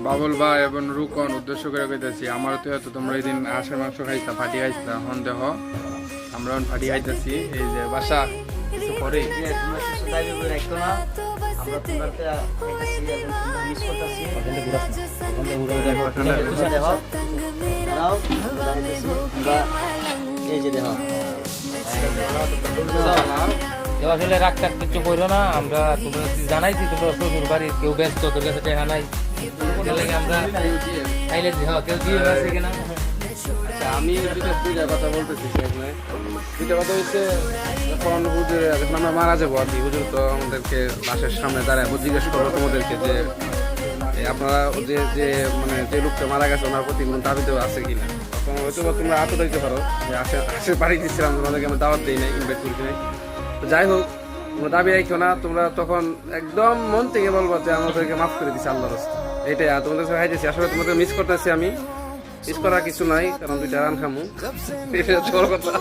বাবুল ভাই এবং রুকন উদ্দেশ্য করে কইতেছি আমার তো এত তোমরা এই দিন হাঁসের মাংস খাইতা ফাটি খাইতা এখন দেহ আমরা এখন ফাটি খাইতেছি এই যে বাসা কিছু পরে তোমরা কিছু দাবি করে রাখো না আমরা তোমাকে মিস করতেছি দেখো দাও এই যে দেখো আসলে রাগ টাক কিছু করো না, আমরা তোমরা জানাইছি তোমরা শ্বশুর বাড়ির কেউ ব্যস্ত, তোর কাছে টাকা নাই, আমরা খাইলে কেউ দিয়ে আছে কিনা। আচ্ছা আমি দুইটা কথা বলতেছি এখানে। দুইটা কথা হচ্ছে এখন হুজুর যখন আমরা মারা যাবো আর কি, হুজুর তো আমাদেরকে লাশের সামনে দাঁড়ায় জিজ্ঞেস করবো তোমাদেরকে যে আপনারা যে যে মানে যে লোকটা মারা গেছে ওনার প্রতি কোনো দাবি দেওয়া আছে কিনা। তখন হয়তো তোমরা আতো দিতে পারো যে আশের বাড়ি দিচ্ছিলাম তোমাদেরকে আমরা দাওয়াত দিই নাই, ইনভাইট করছি নাই। তো যাই হোক তোমরা দাবি রাখো না, তোমরা তখন একদম মন থেকে বলবো যে আমাদেরকে মাফ করে দিচ্ছে আল্লাহর রাস্তায়। এইটাই আর তোমাদের সাথে খাইতেছি, আসলে তোমাদের মিস করতেছি আমি, মিস করার কিছু নাই কারণ দুইটা রান খামু, এটা হচ্ছে বড় কথা।